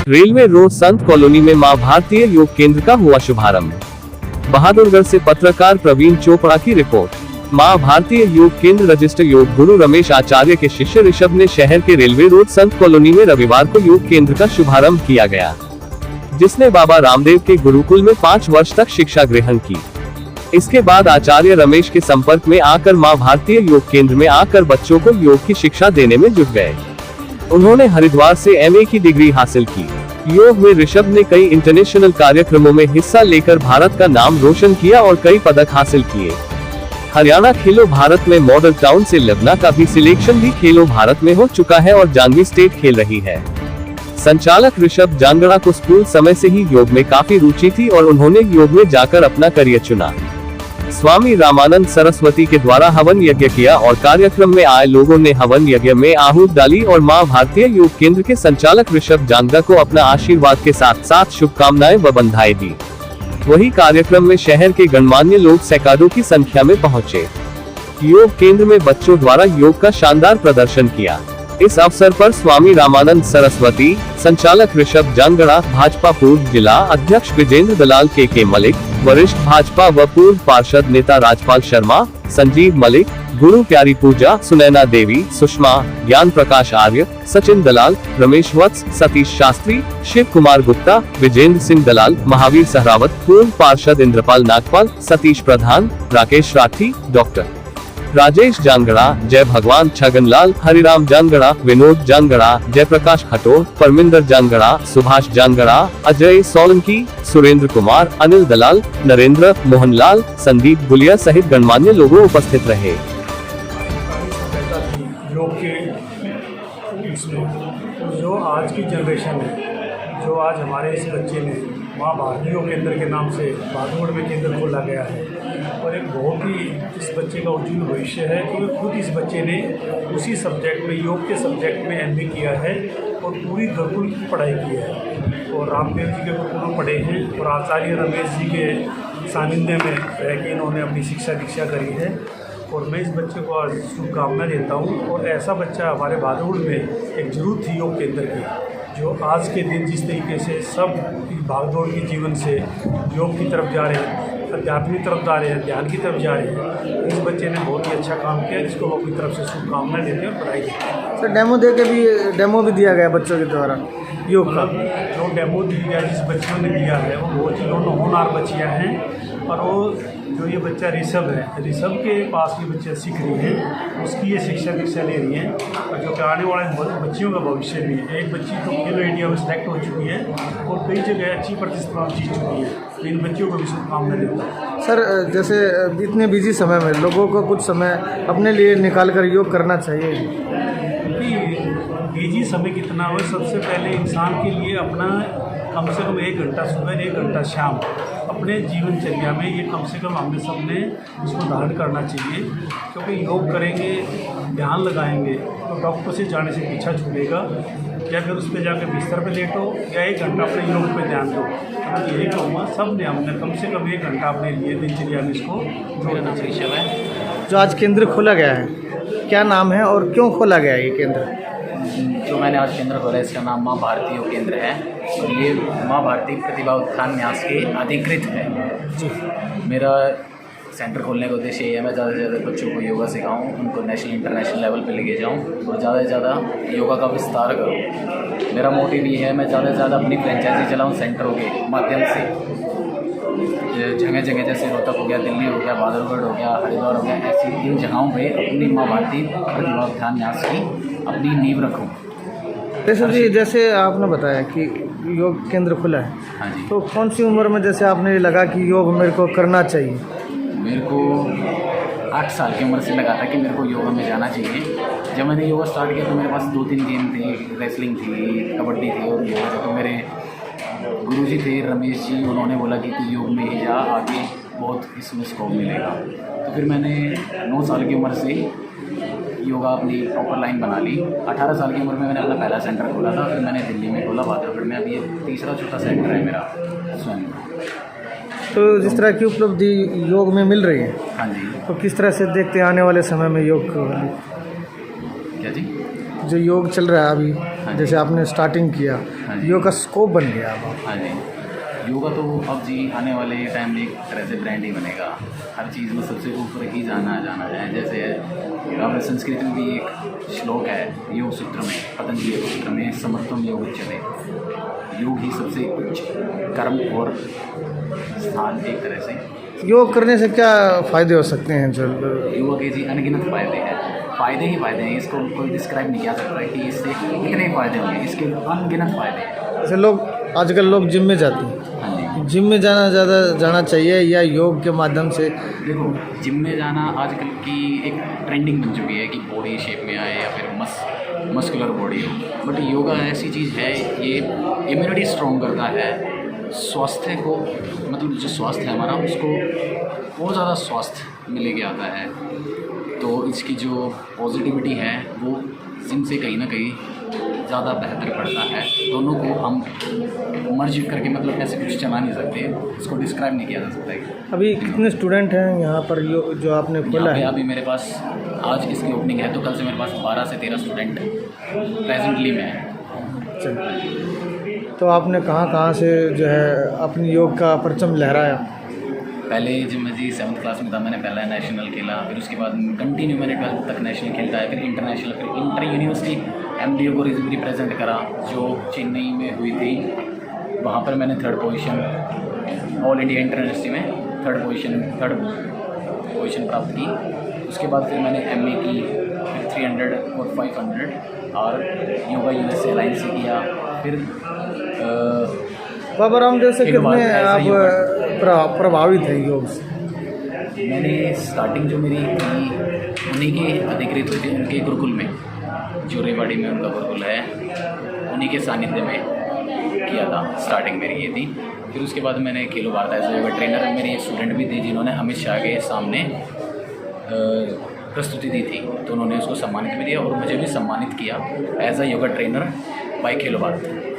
Railway road संत colony में मां भारतीय योग केंद्र का हुआ शुभारंभ। बहादुरगढ़ से पत्रकार प्रवीण चोपड़ा की रिपोर्ट। मां भारतीय योग केंद्र रजिस्टर योग गुरु रमेश आचार्य के शिष्य ऋषभ ने शहर के रेलवे रोड संत कॉलोनी में रविवार को योग केंद्र का शुभारंभ किया गया, जिसने बाबा रामदेव के गुरुकुल में 5 वर्ष तक शिक्षा ग्रहण की। इसके बाद आचार्य रमेश के संपर्क में आकर मां भारतीय योग केंद्र में आकर बच्चों को योग की शिक्षा देने में जुट गए। उन्होंने हरिद्वार से MA की डिग्री हासिल की। योग में ऋषभ ने कई इंटरनेशनल कार्यक्रमों में हिस्सा लेकर भारत का नाम रोशन किया और कई पदक हासिल किए। हरियाणा खेलो भारत में मॉडल टाउन से लबना का भी सिलेक्शन भी खेलो भारत में हो चुका है और जानवी स्टेट खेल रही है। संचालक ऋषभ जांगड़ा को स्कूल समय से ही योग में काफी रुचि थी और उन्होंने योग में जाकर अपना करियर चुना। स्वामी रामानंद सरस्वती के द्वारा हवन यज्ञ किया और कार्यक्रम में आए लोगों ने हवन यज्ञ में आहूत डाली और मां भारतीय योग केंद्र के संचालक ऋषभ जांगड़ा को अपना आशीर्वाद के साथ साथ शुभकामनाएं व बधाई दी। वही कार्यक्रम में शहर के गणमान्य लोग सैकड़ों की संख्या में पहुंचे। योग केंद्र में बच्चों द्वारा योग का शानदार प्रदर्शन किया। इस अवसर पर स्वामी रामानंद सरस्वती, संचालक ऋषभ जांगड़ा, भाजपा पूर्व जिला अध्यक्ष विजेंद्र दलाल, के मलिक, वरिष्ठ भाजपा व पूर्व पार्षद नेता राजपाल शर्मा, संजीव मलिक, गुरु प्यारी पूजा, सुनैना देवी, सुषमा, ज्ञान प्रकाश आर्य, सचिन दलाल, रमेश वत्स, सतीश शास्त्री, शिव कुमार गुप्ता, विजेंद्र सिंह दलाल, महावीर सहरावत, पूर्व पार्षद इंद्रपाल नागपाल, सतीश प्रधान, राकेश राठी, डॉक्टर राजेश जांगड़ा, जय भगवान छगनलाल, हरिराम जांगड़ा, विनोद जांगड़ा, जयप्रकाश खटोर, परमिंदर जांगड़ा, सुभाष जांगड़ा, अजय सोलंकी, सुरेंद्र कुमार, अनिल दलाल, नरेंद्र, मोहनलाल, संदीप गुलिया सहित गणमान्य लोगों उपस्थित रहे। योग के इसमें जो आज की जनरेशन है, जो आज हमारे इस बच्चे ने मां भारतीय योग केंद्र के नाम से बहादुरगढ़ में केंद्र खोला गया है और एक बहुत ही इस बच्चे का उज्जवल भविष्य है, क्योंकि खुद इस बच्चे ने उसी सब्जेक्ट में, योग के सब्जेक्ट में MA किया है और पूरी गुरुकुल की पढ़ाई की है और रामदेव जी के गुरुकुल में पढ़े हैं और आचार्य रमेश जी के सानिध्य में रह के इन्होंने अपनी शिक्षा दीक्षा करी है। और मैं इस बच्चे को आज शुभकामना देता हूँ और ऐसा बच्चा हमारे बहादुरगढ़ में एक जरूरत थी योग केंद्र की, जो आज के दिन जिस तरीके से सब भागदौड़ के जीवन से योग की तरफ जा रहे हैं, अध्यात्म की तरफ जा रहे हैं, ध्यान की तरफ जा रहे हैं, इस बच्चे ने बहुत ही अच्छा काम किया, जिसको वो अपनी तरफ से शुभकामनाएं देते हैं और बधाई देते हैं। सर डेमो भी दिया गया बच्चों के द्वारा योग का। जो डेमो दिया गया जिस बच्चों ने दिया है वो बहुत ही दोनों होनहार बच्चियाँ हैं और वो जो ये बच्चा ऋषभ है, ऋषभ के पास ये बच्चा सीख रही है, उसकी ये शिक्षा दीक्षा ले रही है और जो कि आने वाले बच्चियों का भविष्य भी है। एक बच्ची तो खेलो इंडिया में सेलेक्ट हो चुकी है और कई जगह अच्छी प्रतिस्पर्धा जीत चुकी है, तो इन बच्चियों को भी शुभकामनाएं देता हूँ। सर, जैसे इतने बिजी समय में लोगों को कुछ समय अपने लिए निकाल कर योग करना चाहिए। बिजी समय कितना हो, सबसे पहले इंसान के लिए अपना कम से कम 1 घंटा सुबह, 1 घंटा शाम अपने जीवनचर्या में ये कम से कम हमने सबने इसको धारण करना चाहिए, क्योंकि योग करेंगे, ध्यान लगाएंगे तो डॉक्टर से जाने से पीछा छूटेगा, या फिर उस पर जाकर बिस्तर पे लेटो या 1 घंटा अपने योग पे ध्यान दो। तो यही कहूँगा सब ने हमने कम से कम 1 घंटा अपने लिए दिनचर्या में इसको जोड़ना चाहिए। जो आज केंद्र खोला गया है, क्या नाम है और क्यों खोला गया है ये केंद्र? जो मैंने आज केंद्र खोला है इसका नाम मां भारतीय योग केंद्र है और ये मां भारतीय प्रतिभा उत्थान न्यास के अधिकृत है। मेरा सेंटर खोलने का उद्देश्य ये है, मैं ज़्यादा से ज़्यादा बच्चों को योगा सिखाऊं, उनको नेशनल इंटरनेशनल लेवल पे लेके जाऊं और ज़्यादा से ज़्यादा योगा का विस्तार करूं। मेरा मोटिव ये है, मैं ज़्यादा से ज़्यादा अपनी फ्रेंचाइजी चलाऊं सेंटरों के माध्यम से, जगह जगह जैसे रोहतक हो गया, दिल्ली हो गया, बहादुरगढ़ हो गया, हरिद्वार हो गया, ऐसी इन जगहों पे अपनी मां भारतीय प्रतिभा उत्थान न्यास की अपनी नींव रखूँ। जैसे आपने बताया कि योग केंद्र खुला है, हाँ जी, तो कौन सी उम्र में जैसे आपने लगा कि योग मेरे को करना चाहिए? मेरे को 8 साल की उम्र से लगा था कि मेरे को योगा में जाना चाहिए। जब मैंने योगा स्टार्ट किया तो मेरे पास 2-3 गेम थे, रेसलिंग थी, कबड्डी थी और योगा था। तो मेरे गुरुजी थे रमेश जी, उन्होंने बोला कि तू योग में ही जा, आगे बहुत इसमें स्कोप मिलेगा। तो फिर मैंने 9 साल की उम्र से योगा अपनी प्रॉपर लाइन बना ली। 18 साल की उम्र में मैंने अपना पहला सेंटर खोला था, फिर मैंने दिल्ली में खोला, बहादुरगढ़ में। अभी ये 3रा-4था सेंटर है मेरा स्वयं। तो जिस तरह की उपलब्धि योग में मिल रही है, हाँ जी, तो किस तरह से देखते हैं आने वाले समय में योग को? क्या जी? जो योग चल रहा है अभी, जैसे आपने स्टार्टिंग किया, हाँ जी। योग का स्कोप बन गया अब। हाँ जी, योगा तो अब जी आने वाले टाइम में एक तरह से ब्रांड ही बनेगा। हर चीज़ में सबसे ऊपर ही जाना है। जैसे हमारे संस्कृत में भी एक श्लोक है योग सूत्र में, पतंजलि योग सूत्र में, समर्थम योग उच्यते। योग ही सबसे उच्च कर्म और स्थान एक तरह से। योग करने से क्या फ़ायदे हो सकते हैं जो योगा के जी अनगिनत फ़ायदे हैं, फ़ायदे ही फ़ायदे हैं। इसको कोई डिस्क्राइब नहीं किया सकता कि इससे कितने फ़ायदे होंगे, इसके अनगिनत फ़ायदे हैं। जैसे लोग आजकल लोग जिम में जाते हैं, हाँ जी, जिम में जाना चाहिए या योग के माध्यम से? देखो जिम में जाना आजकल की एक ट्रेंडिंग बन चुकी है कि बॉडी शेप में आए या फिर मस्कुलर बॉडी हो। बट योगा ऐसी चीज़ है, ये इम्यूनिटी स्ट्रॉन्ग करता है, स्वास्थ्य को मतलब जो स्वास्थ्य है हमारा उसको बहुत ज़्यादा स्वास्थ्य में लेके आता है। तो इसकी जो पॉजिटिविटी है वो जिम से कहीं ना कहीं ज़्यादा बेहतर पड़ता है। दोनों को हम मर्ज करके मतलब ऐसे कुछ चला नहीं सकते, इसको डिस्क्राइब नहीं किया जा सकता है। अभी कितने स्टूडेंट हैं यहाँ पर जो आपने खोला यहाँ पे है? अभी मेरे पास आज इसकी ओपनिंग है, तो कल से मेरे पास 12 से 13 स्टूडेंट प्रेजेंटली में है। तो आपने कहाँ से जो है अपनी योग का परचम लहराया? पहले जब मैं जी 7th क्लास में था, मैंने पहला नेशनल खेला, फिर उसके बाद कंटिन्यू मैंने 12th तक नेशनल खेलता है, फिर इंटरनेशनल, फिर इंटर यूनिवर्सिटी MDO को रिप्रेजेंट करा जो चेन्नई में हुई थी। वहाँ पर मैंने 3rd position all India inter university में 3rd पोजीशन प्राप्त की। उसके बाद फिर मैंने MA की, फिर 300 और 500 और योगा USA अलायंस से किया। फिर बाबा रामदेव से एक बार कितने ऐसा आप ही प्रभावित हैं योग से? मैंने स्टार्टिंग जो मेरी थी उन्हीं के अधिकृत थे, उनके गुरुकुल में, जो रेवाड़ी में उनका गुरुकुल है, उन्हीं के सानिध्य में किया था। स्टार्टिंग मेरी ये थी। फिर उसके बाद मैंने खेलो भारत एज योगा ट्रेनर, मेरे एक स्टूडेंट भी थे जिन्होंने अमित शाह के सामने प्रस्तुति दी थी, तो उन्होंने उसको सम्मानित भी दिया और मुझे भी सम्मानित किया as a yoga trainer by Khelo Bharat.